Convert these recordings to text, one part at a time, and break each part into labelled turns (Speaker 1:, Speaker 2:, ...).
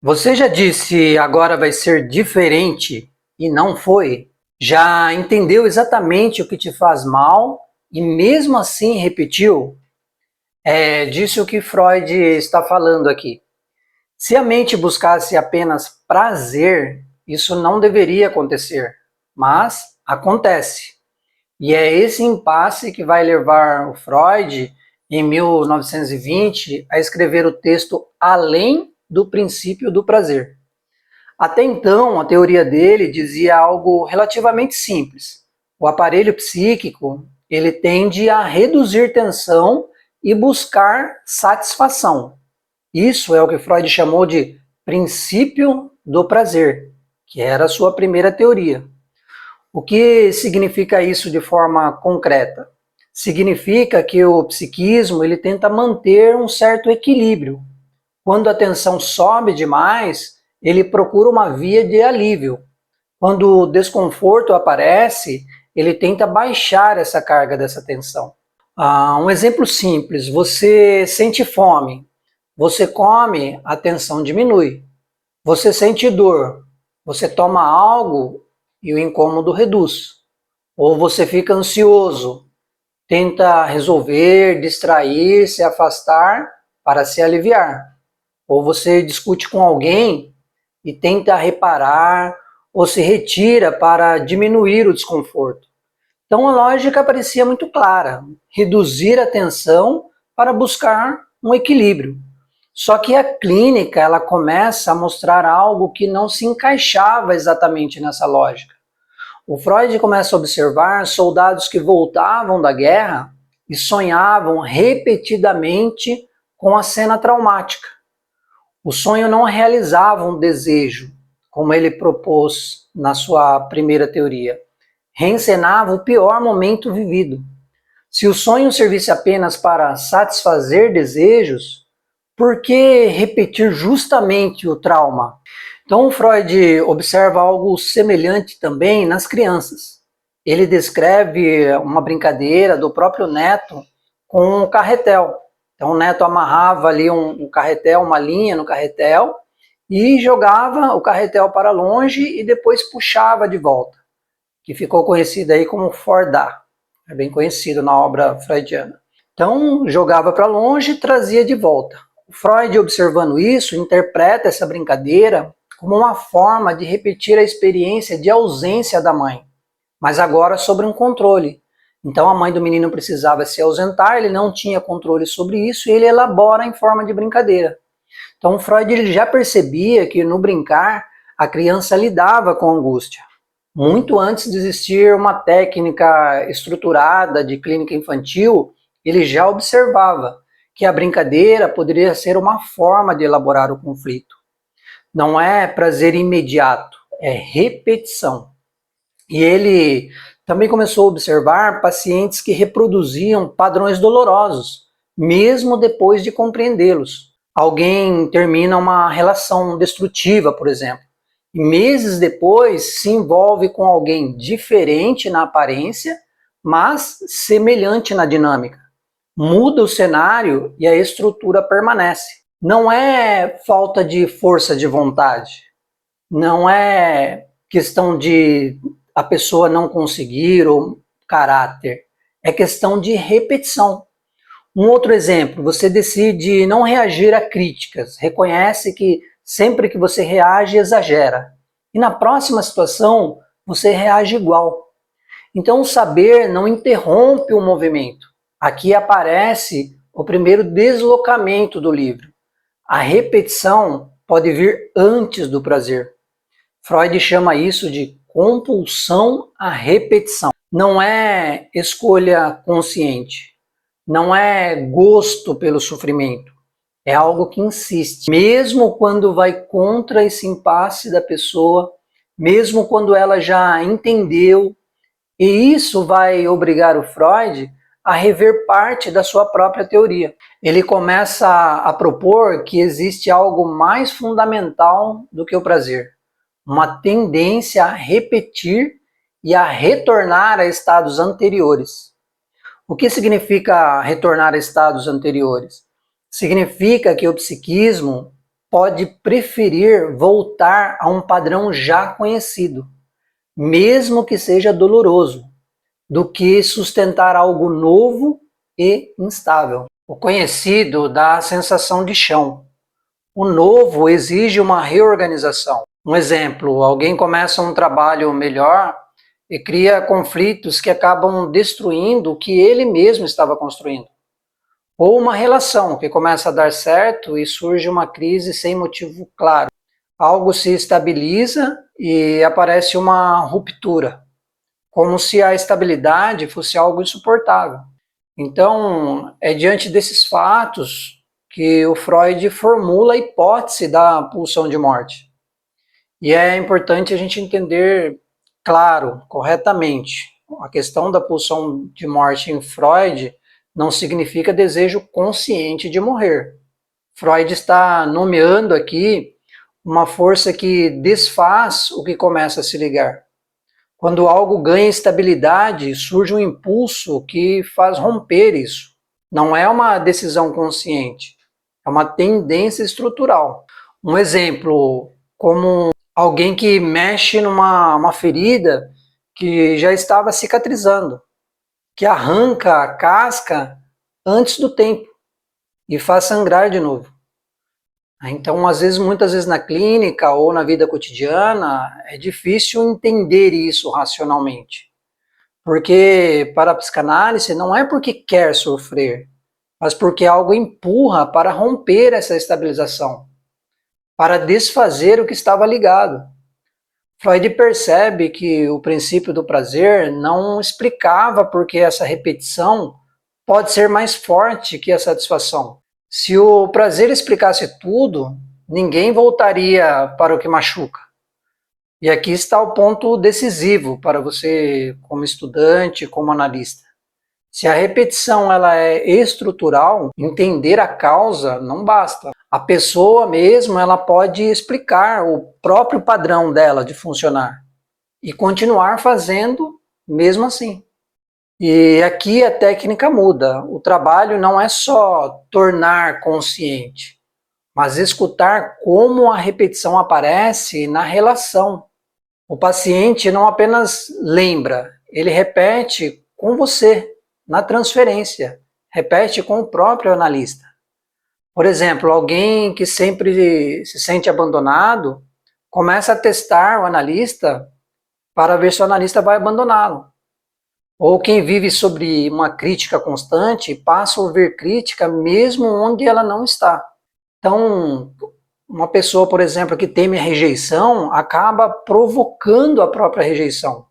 Speaker 1: Você já disse agora vai ser diferente e não foi? Já entendeu exatamente o que te faz mal e mesmo assim repetiu? É disso que Freud está falando aqui. Se a mente buscasse apenas prazer, isso não deveria acontecer, mas acontece. E é esse impasse que vai levar o Freud, em 1920, a escrever o texto Além do Princípio do Prazer. Até então, a teoria dele dizia algo relativamente simples. O aparelho psíquico, ele tende a reduzir tensão e buscar satisfação. Isso é o que Freud chamou de princípio do prazer, que era a sua primeira teoria. O que significa isso de forma concreta? Significa que o psiquismo ele tenta manter um certo equilíbrio. Quando a tensão sobe demais, ele procura uma via de alívio. Quando o desconforto aparece, ele tenta baixar essa carga dessa tensão. Um exemplo simples: você sente fome, você come, a tensão diminui. Você sente dor, você toma algo e o incômodo reduz. Ou você fica ansioso, tenta resolver, distrair, se afastar para se aliviar. Ou você discute com alguém e tenta reparar ou se retira para diminuir o desconforto. Então a lógica parecia muito clara: reduzir a tensão para buscar um equilíbrio. Só que a clínica ela começa a mostrar algo que não se encaixava exatamente nessa lógica. O Freud começa a observar soldados que voltavam da guerra e sonhavam repetidamente com a cena traumática. O sonho não realizava um desejo, como ele propôs na sua primeira teoria. Reencenava o pior momento vivido. Se o sonho servisse apenas para satisfazer desejos, por que repetir justamente o trauma? Então, Freud observa algo semelhante também nas crianças. Ele descreve uma brincadeira do próprio neto com um carretel. Então, o neto amarrava ali um carretel, uma linha no carretel, e jogava o carretel para longe e depois puxava de volta, que ficou conhecido aí como Fordar. É bem conhecido na obra freudiana. Então, jogava para longe e trazia de volta. O Freud, observando isso, interpreta essa brincadeira como uma forma de repetir a experiência de ausência da mãe, mas agora sobre um controle. Então a mãe do menino precisava se ausentar, ele não tinha controle sobre isso e ele elabora em forma de brincadeira. Então Freud ele já percebia que no brincar a criança lidava com angústia. Muito antes de existir uma técnica estruturada de clínica infantil, ele já observava que a brincadeira poderia ser uma forma de elaborar o conflito. Não é prazer imediato, é repetição. E ele também começou a observar pacientes que reproduziam padrões dolorosos, mesmo depois de compreendê-los. Alguém termina uma relação destrutiva, por exemplo, e meses depois se envolve com alguém diferente na aparência, mas semelhante na dinâmica. Muda o cenário e a estrutura permanece. Não é falta de força de vontade, não é questão de a pessoa não conseguir ou caráter, é questão de repetição. Um outro exemplo: você decide não reagir a críticas, reconhece que sempre que você reage, exagera. E na próxima situação, você reage igual. Então o saber não interrompe o movimento. Aqui aparece o primeiro deslocamento do livro. A repetição pode vir antes do prazer. Freud chama isso de compulsão à repetição. Não é escolha consciente, não é gosto pelo sofrimento, é algo que insiste. Mesmo quando vai contra esse impasse da pessoa, mesmo quando ela já entendeu, e isso vai obrigar o Freud a rever parte da sua própria teoria. Ele começa a propor que existe algo mais fundamental do que o prazer, uma tendência a repetir e a retornar a estados anteriores. O que significa retornar a estados anteriores? Significa que o psiquismo pode preferir voltar a um padrão já conhecido, mesmo que seja doloroso, do que sustentar algo novo e instável. O conhecido dá a sensação de chão. O novo exige uma reorganização. Um exemplo, alguém começa um trabalho melhor e cria conflitos que acabam destruindo o que ele mesmo estava construindo. Ou uma relação que começa a dar certo e surge uma crise sem motivo claro. Algo se estabiliza e aparece uma ruptura, como se a estabilidade fosse algo insuportável. Então, é diante desses fatos que o Freud formula a hipótese da pulsão de morte. E é importante a gente entender, claro, corretamente, a questão da pulsão de morte em Freud não significa desejo consciente de morrer. Freud está nomeando aqui uma força que desfaz o que começa a se ligar. Quando algo ganha estabilidade, surge um impulso que faz romper isso. Não é uma decisão consciente, é uma tendência estrutural. Um exemplo, como alguém que mexe numa ferida que já estava cicatrizando, que arranca a casca antes do tempo e faz sangrar de novo. Então, muitas vezes na clínica ou na vida cotidiana, é difícil entender isso racionalmente. Porque para a psicanálise não é porque quer sofrer, mas porque algo empurra para romper essa estabilização, para desfazer o que estava ligado. Freud percebe que o princípio do prazer não explicava porque essa repetição pode ser mais forte que a satisfação. Se o prazer explicasse tudo, ninguém voltaria para o que machuca. E aqui está o ponto decisivo para você, como estudante, como analista. Se a repetição ela é estrutural, entender a causa não basta. A pessoa mesmo ela pode explicar o próprio padrão dela de funcionar e continuar fazendo mesmo assim. E aqui a técnica muda. O trabalho não é só tornar consciente, mas escutar como a repetição aparece na relação. O paciente não apenas lembra, ele repete com você, na transferência, repete com o próprio analista. Por exemplo, alguém que sempre se sente abandonado, começa a testar o analista para ver se o analista vai abandoná-lo. Ou quem vive sobre uma crítica constante, passa a ouvir crítica mesmo onde ela não está. Então, uma pessoa, por exemplo, que teme a rejeição, acaba provocando a própria rejeição.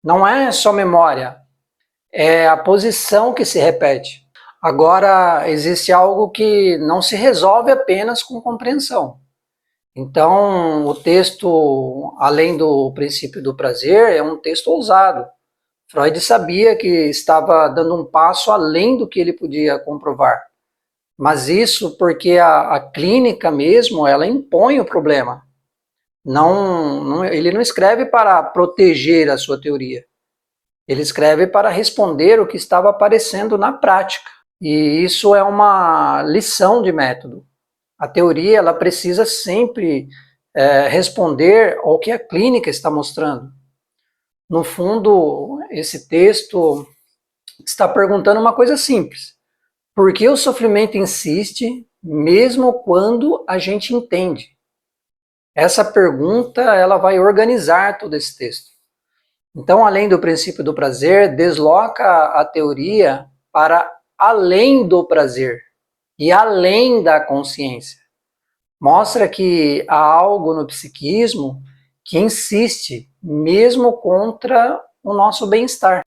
Speaker 1: Não é só memória, é a posição que se repete. Agora, existe algo que não se resolve apenas com compreensão. Então, o texto, além do princípio do prazer, é um texto ousado. Freud sabia que estava dando um passo além do que ele podia comprovar. Mas isso porque a clínica mesmo, ela impõe o problema. Ele não escreve para proteger a sua teoria. Ele escreve para responder o que estava aparecendo na prática. E isso é uma lição de método. A teoria ela precisa sempre responder ao que a clínica está mostrando. No fundo, esse texto está perguntando uma coisa simples. Por que o sofrimento insiste, mesmo quando a gente entende? Essa pergunta ela vai organizar todo esse texto. Então, além do princípio do prazer, desloca a teoria para além do prazer e além da consciência. Mostra que há algo no psiquismo que insiste, mesmo contra o nosso bem-estar.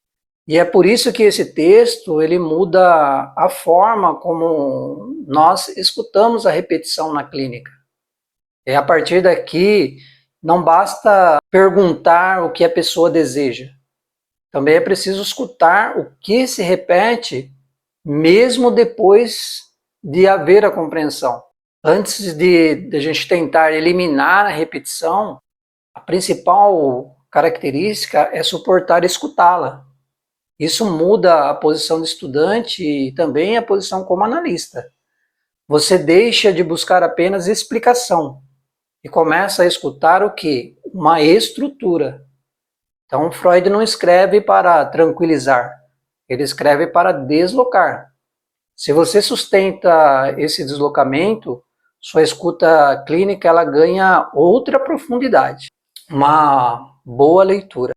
Speaker 1: E é por isso que esse texto ele muda a forma como nós escutamos a repetição na clínica. É a partir daqui, não basta perguntar o que a pessoa deseja. Também é preciso escutar o que se repete, mesmo depois de haver a compreensão. Antes de a gente tentar eliminar a repetição, a principal característica é suportar escutá-la. Isso muda a posição do estudante e também a posição como analista. você deixa de buscar apenas explicação e começa a escutar o quê? Uma estrutura. Então, Freud não escreve para tranquilizar, ele escreve para deslocar. Se você sustenta esse deslocamento, sua escuta clínica ela ganha outra profundidade. Uma boa leitura.